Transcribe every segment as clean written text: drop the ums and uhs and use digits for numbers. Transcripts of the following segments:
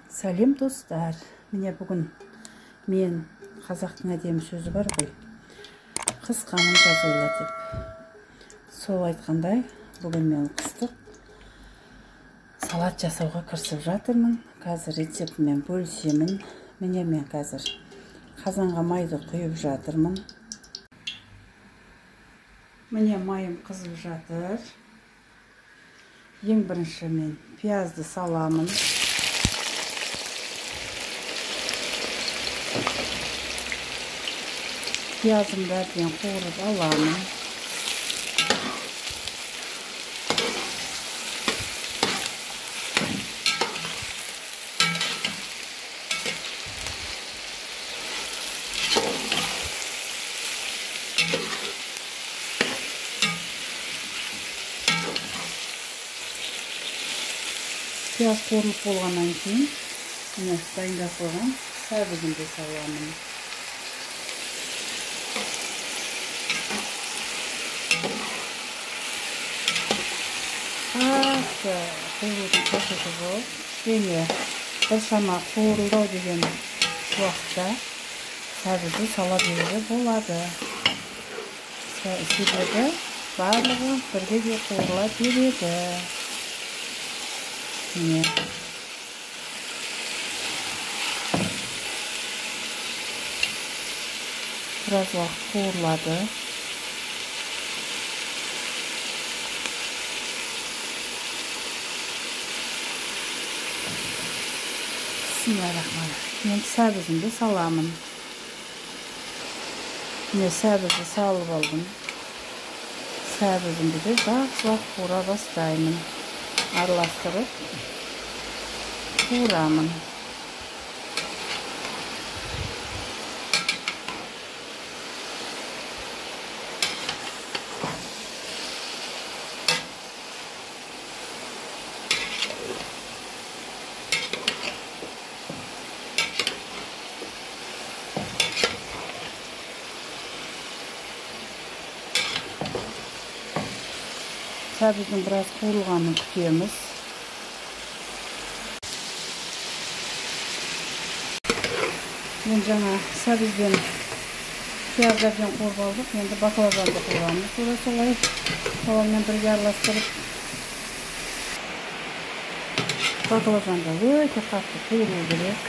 Сәлем достар, міне бүгін мен қазақтың әдемі сөзі бар ғой, қыс қамын жаз ойла деп. Сол айтқандай, бүгін мен қыстық салат жасауға кірісіп жатырмын. Қазір рецептімен бөлісемін. Міне мен қазір қазанға майды құйып жатырмын. Міне майым қызып жатыр. Ең бірінші мен пиязды саламын. Piyazımı bәрден қуырып аламын. Piyaz қуырылып болғаннан кейін, міне дайындап қойған сәбізімді саламын. Қуырудың қажеті жоқ. Кішкене біршама қуырылдау деген уақытта сәбізді сала беруге болады. Себебі барлығы бірге де қуырыла береді. Міне. Біраз уақыт қуырылады. Bismillahirrahmanirrahim. Енді сәбізімді саламын. Міне сәбізді салып алдым. Сәбізімді де жақсылап қуыра бастаймын. Араластырып қуырамын. Сәбіздің біраз қуырылғанын күтеміз. Мен жаңа сәбізбен пияздардан қуырып алдық. Енді баклажанды қуырамыз. Тура солай соғанмен бірге араластырып. Баклажанды өте қатты қуыру керек.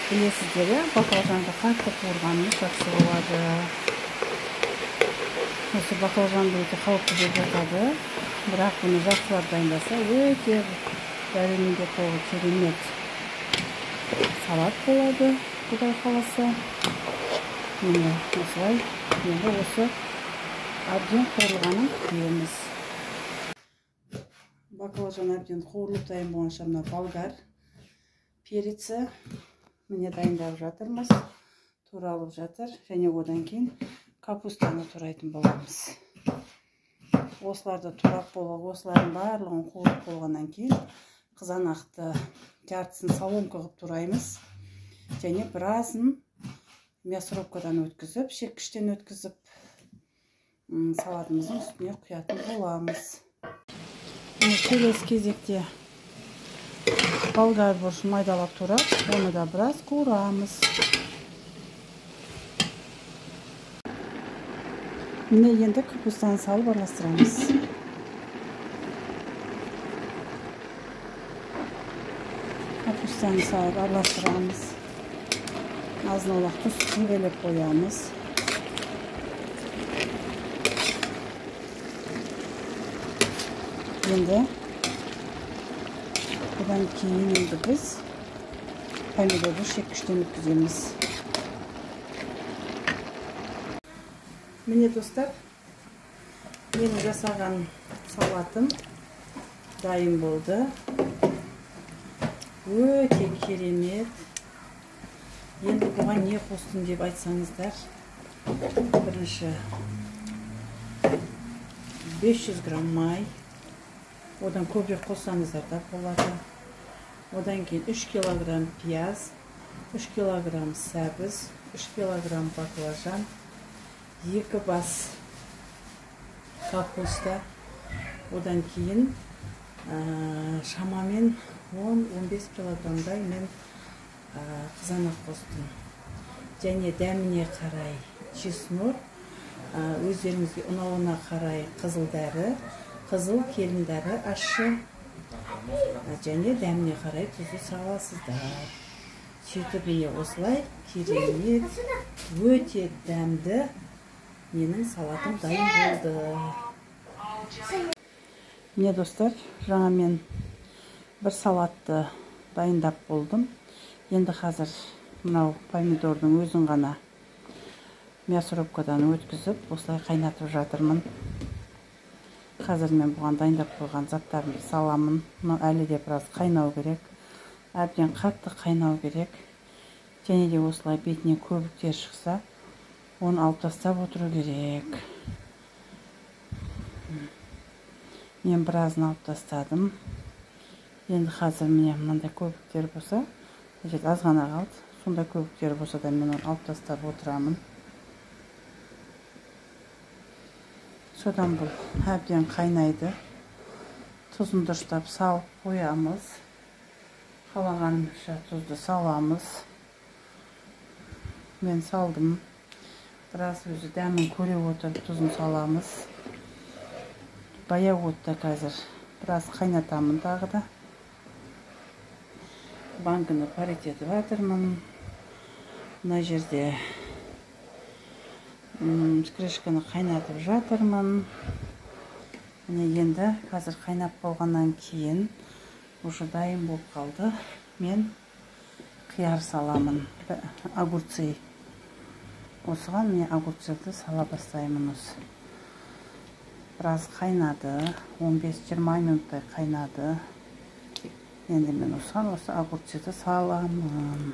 Білесіздер, баклажанды қатты қуырғанымыз жақсы болады. Осы баклажанды өте қауіпті деп жатады, бірақ бұны жақсылап дайындаса өте дәруменге толы керемет салат болады, Құдай қаласа. Міне осылай, енді осы әбден қуырылғанын күтеміз. Баклажан әбден қуырылып дайын болғанша мына болгар переці міне дайындап жатырмыз, туралып жатыр, және одан кейін капустаны турайтын боламыз. Осыларды турап болып, осылардың барлығын қуырып болғаннан кейін қызанақты жартысын соломка қылып тураймыз. Және біразын мясорубкадан өткізіп, шеккіштен өткізіп, салатымыздың үстіне құятын боламыз. Келесі кезекте болгар бұрышын майдалап турап, оны да біраз қуырамыз. Міне енді капустаны салып араластырамыз. Капустаны салып араластырамыз. Азын-аулақ тұз себелеп қоямыз. Енді бұдан кейін енді біз помидорды шеккіштен өткіземіз. Міне достар, менің жасаған салатым дайын болды. Өте керемет. Енді бұған не қостым деп айтсаңыздар, бірінші 500 грамм май, одан көбірек қоссаңыздар да болады. Одан кейін 3 килограмм пияз, 3 килограмм сәбіз, 3 килограмм баклажан, 2 бас капуста, одан кейін шамамен 10-15 килограмдай мен қызанақ қостым. Және дәміне қарай чеснок, өздеріңізге ұнауына қарай қызыл дәрі, қызыл келін дәрі ащы, және дәміне қарай тұзды саласыздар. Сөйтіп міне осылай керемет, өте дәмді менің салатым дайын болды. Міне достар, жаңа мен бір салатты дайындап болдым. Енді қазір мынау помидордың өзін ғана мясорубкадан өткізіп, осылай қайнатып жатырмын. Қазір мен бұған дайындап қойған заттарымды саламын. Мынау әлі де біраз қайнау керек. Әбден қатты қайнау керек. Және де осылай бетіне көбіктер шықса, оны алып тастап отыру керек. Мен біразын алып тастадым. Енді қазір міне мынандай көбіктер болса, аз ғана қалды. Сондай көбіктер болса да мен оны алып тастап отырамын. Содан бұл әбден қайнайды. Тұзын дұрыстап салып қоямыз. Қалағанымызша тұзды саламыз. Мен салдым. Біраз өзі дәмін көре отырып тұзын саламыз. Баяу отта қазір біраз қайнатамын тағы да. Банкіні паритетіп жатырмын. Мына жерде крышканы қайнатып жатырмын. Енді қазір қайнап болғаннан кейін уже дайын болып қалды. Мен қияр саламын. Огурцы. Осыған мен огурцерді сала бастаймын осы. Біраз қайнады. 15-20 минуттай қайнады. Енді мен осыған осы огурцерді саламын.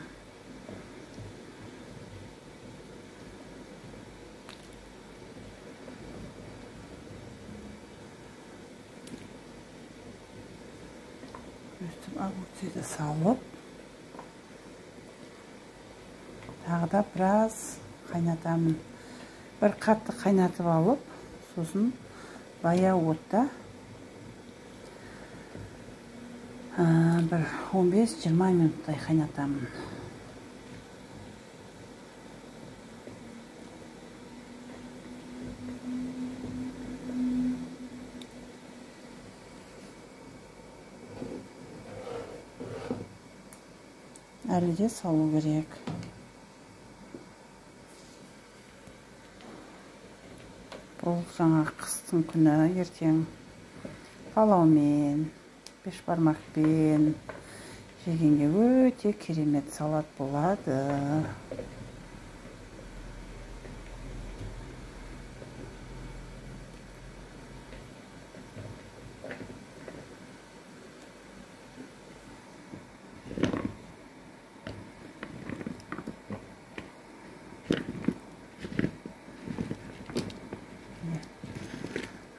Өстіп огурцерді салып, тағы да біраз қайнатамын. Бір қатты қайнатып алып, сосын баяу отта бір 15-20 минуттай қайнатамын. Әлі де салу керек. Бұл жаңа қыстың күні ертең палаумен, бешбармақпен жегенге өте керемет салат болады.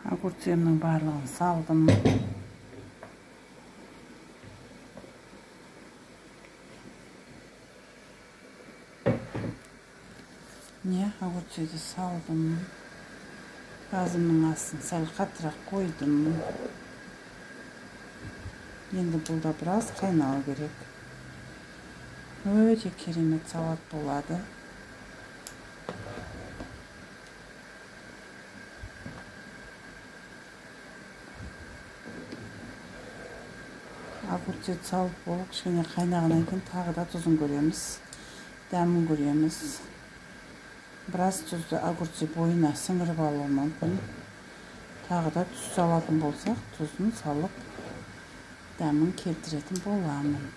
Огурцемнің барлығын салдым. Не, огурцемді салдым. Газымның астын сәл қаттырақ қойдым. Енді бұл да біраз қайнау керек. Өте керемет салат болады. Огурцет салып болып, кішкене қайнағаннан кейін тағы да тұзын көреміз, дәмін көреміз. Біраз тұзды огурцет бойына сіңіріп алуы мүмкін. Тағы да тұз салатын болсақ, тұзын салып, дәмін келтіретін боламын.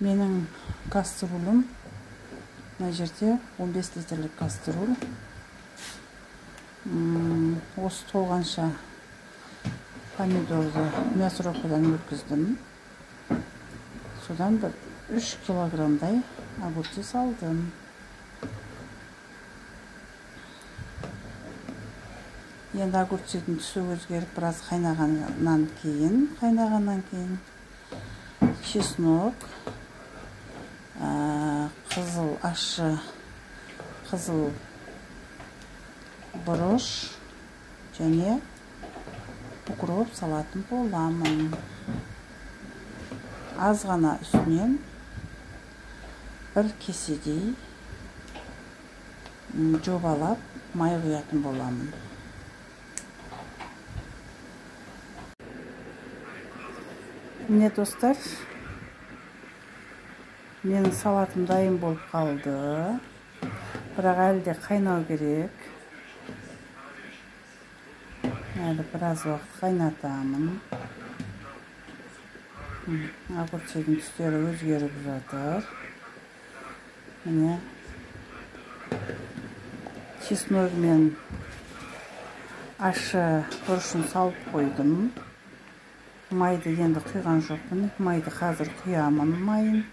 Менің кастрюлем мына жерде 15 литрлік кастрюль. Осы толғанша помидорды мясорубкадан өткіздім. Содан бір 3 килограмдай огурцы салдым. Енді огурцеттің түсі өзгеріп біраз қайнағаннан кейін чеснок, қызыл ащы, қызыл бұрыш және укроп салатын боламын. Аз ғана үстінен бір кеседей жобалап май құятын боламын. Міне достар, менің салатым дайын болып қалды. Бірақ әлі де қайнау керек. Әлі біраз уақыт қайнатамын. Огурцегін түстері өзгеріп жатыр. Міне чеснок мен ащы бұрышын салып қойдым. Майды енді құйған жоқпын. Майды қазір құямын майын.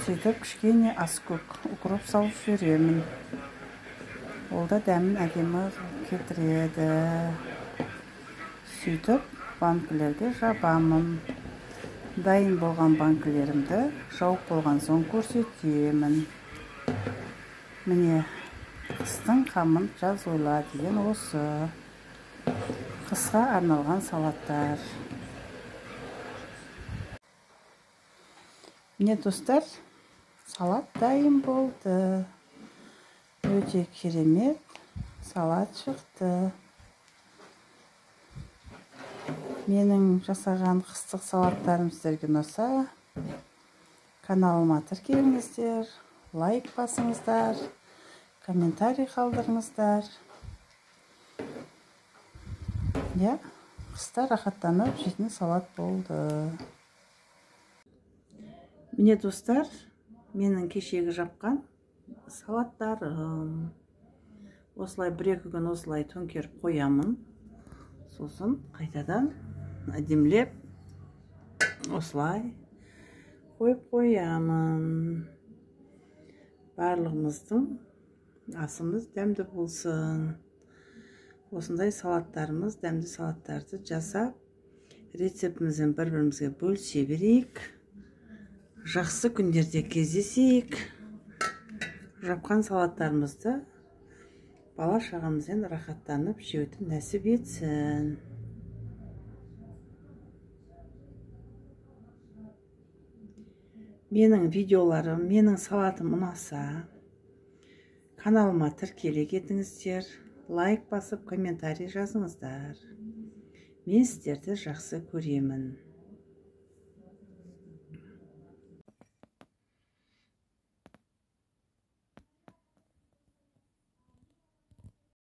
Сөйтіп кішкене аскөк укроп салып жіберемін. Ол да дәмін әдемі келтіреді. Сөйтіп банкілерге жабамын. Дайын болған банкілерімді жауып болған соң көрсетемін. Міне қыстың қамын жаз ойла деген осы. Қысқа арналған салаттар. Міне достар, салат дайын болды. Өте керемет салат шықты. Менің жасаған қыстық салаттарым сіздерге ұнаса, каналыма тіркеліңіздер, лайк басыңыздар, комментарий қалдырыңыздар. Қыста рахаттанып жейтін салат болды. Міне достар, менің кешегі жапқан салаттарым. Осылай бір-екі күн осылай төңкеріп қоямын. Сосын қайтадан әдемілеп осылай қойып қоямын. Барлығымыздың асымыз дәмді болсын. Осындай салаттарымыз, дәмді салаттарды жасап, рецептімізбен бір-бірімізге бөлісе берейік. Жақсы күндерде кездесейік. Жапқан салаттарымызды бала шағамызбен рахаттанып жеуді нәсіп етсін. Менің видеоларым, менің салатым ұнаса, каналыма тіркеле кетіңіздер. Лайк басып, комментарий жазыңыздар. Мен сіздерді жақсы көремін.